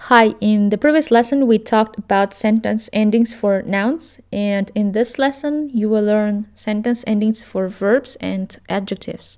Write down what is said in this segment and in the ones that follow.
Hi, in the previous lesson we talked about sentence endings for nouns, and in this lesson you will learn sentence endings for verbs and adjectives.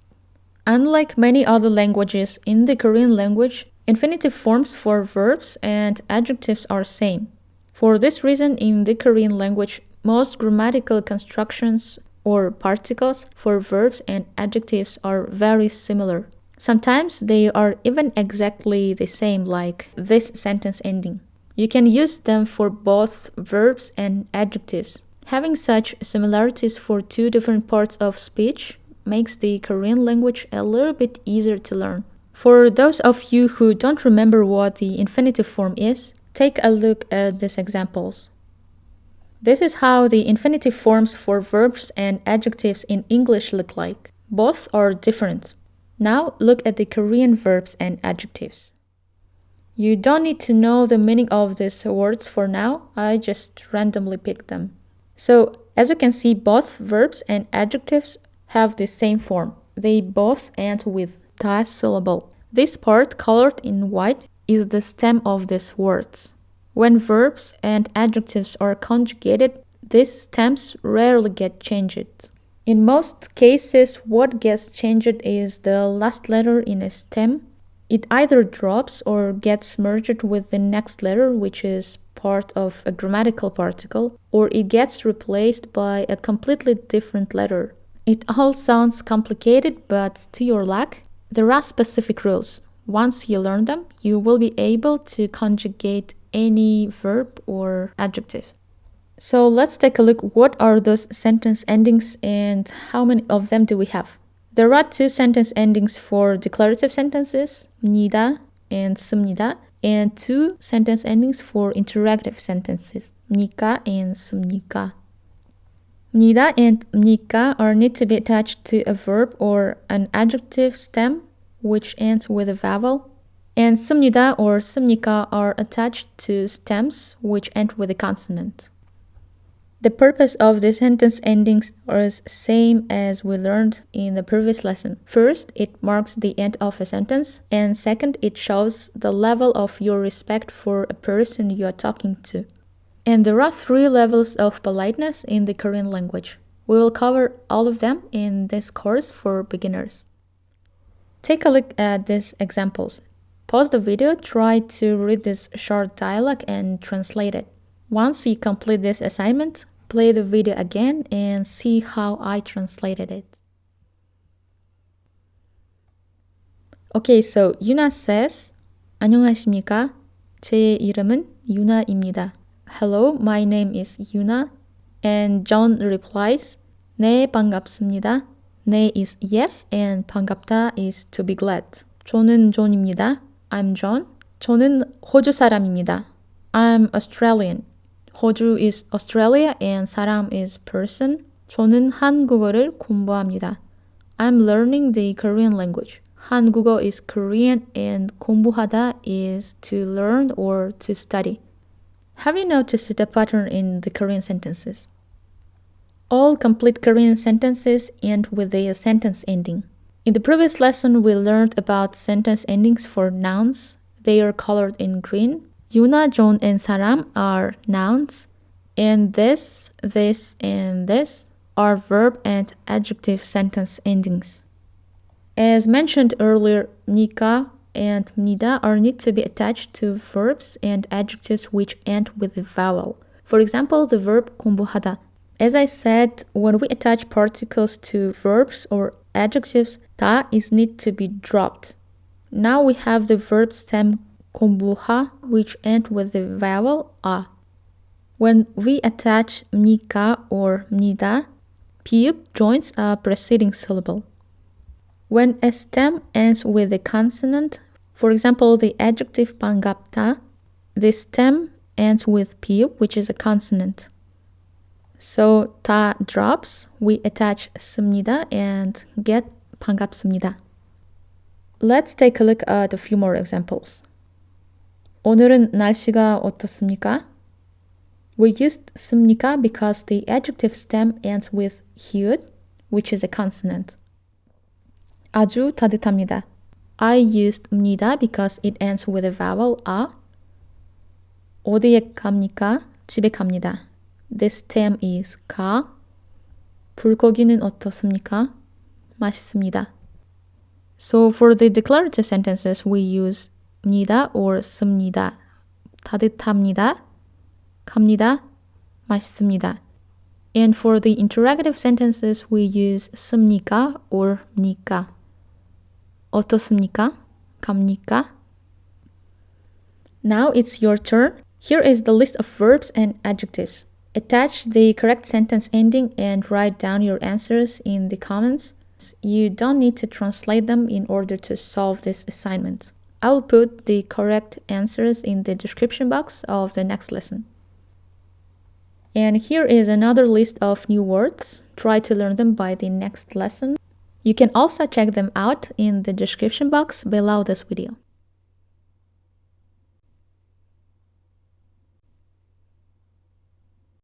Unlike many other languages, in the Korean language, infinitive forms for verbs and adjectives are same. For this reason, in the Korean language, most grammatical constructions or particles for verbs and adjectives are very similar. Sometimes they are even exactly the same, like this sentence ending. You can use them for both verbs and adjectives. Having such similarities for two different parts of speech makes the Korean language a little bit easier to learn. For those of you who don't remember what the infinitive form is, take a look at these examples. This is how the infinitive forms for verbs and adjectives in English look like. Both are different. Now look at the Korean verbs and adjectives. You don't need to know the meaning of these words for now, I just randomly picked them. So, as you can see, both verbs and adjectives have the same form. They both end with ta syllable. This part, colored in white, is the stem of these words. When verbs and adjectives are conjugated, these stems rarely get changed. In most cases, what gets changed is the last letter in a stem. It either drops or gets merged with the next letter, which is part of a grammatical particle, or it gets replaced by a completely different letter. It all sounds complicated, but to your luck, there are specific rules. Once you learn them, you will be able to conjugate any verb or adjective. So let's take a look what are those sentence endings and how many of them do we have. There are two sentence endings for declarative sentences, 니다 and 씁니다, and two sentence endings for interrogative sentences, 니까 and 씁니까. 니다 and 니까 are need to be attached to a verb or an adjective stem which ends with a vowel, and 씁니다 or 씁니까 are attached to stems which end with a consonant. The purpose of the sentence endings is same as we learned in the previous lesson. First, it marks the end of a sentence, and second, it shows the level of your respect for a person you are talking to. And there are three levels of politeness in the Korean language. We will cover all of them in this course for beginners. Take a look at these examples. Pause the video, try to read this short dialogue and translate it. Once you complete this assignment, play the video again and see how I translated it. Okay, so Yuna says, 안녕하십니까? 제 이름은 유나입니다. Hello, my name is Yuna. And John replies, 네, 반갑습니다. 네 is yes and 반갑다 is to be glad. 저는 John입니다. I'm John. 저는 호주 사람입니다. I'm Australian. 호주 is Australia and 사람 is person. 저는 한국어를 공부합니다. I'm learning the Korean language. 한국어 is Korean and 공부하다 is to learn or to study. Have you noticed the pattern in the Korean sentences? All complete Korean sentences end with a sentence ending. In the previous lesson, we learned about sentence endings for nouns. They are colored in green. Yuna, John, and 사람 are nouns, and this, and this are verb and adjective sentence endings. As mentioned earlier, 니까 and 니다 are need to be attached to verbs and adjectives which end with a vowel. For example, the verb 공부하다. As I said, when we attach particles to verbs or adjectives, 다 is need to be dropped. Now we have the verb stem 공부하, which end with the vowel a. When we attach 니까 or 니다, pi읍 joins a preceding syllable. When a stem ends with a consonant, for example, the adjective 반갑다, the stem ends with pi읍, which is a consonant. So 다 drops, we attach 씁니다 and get 반갑습니다. Let's take a look at a few more examples. 오늘은 날씨가 어떻습니까? We used 씁니까 because the adjective stem ends with 히읗, which is a consonant. 아주 따뜻합니다. I used 입니다 because it ends with a vowel a. 어디에 갑니까? 집에 갑니다. This stem is 가. 불고기는 어떻습니까? 맛있습니다. So for the declarative sentences, we use 니다 or 씁니다. 따뜻합니다. 갑니다. 맛있습니다. And for the interrogative sentences, we use 씁니까 or 니까. 어떻습니까? 갑니까? Now it's your turn. Here is the list of verbs and adjectives. Attach the correct sentence ending and write down your answers in the comments. You don't need to translate them in order to solve this assignment. I will put the correct answers in the description box of the next lesson. And here is another list of new words. Try to learn them by the next lesson. You can also check them out in the description box below this video.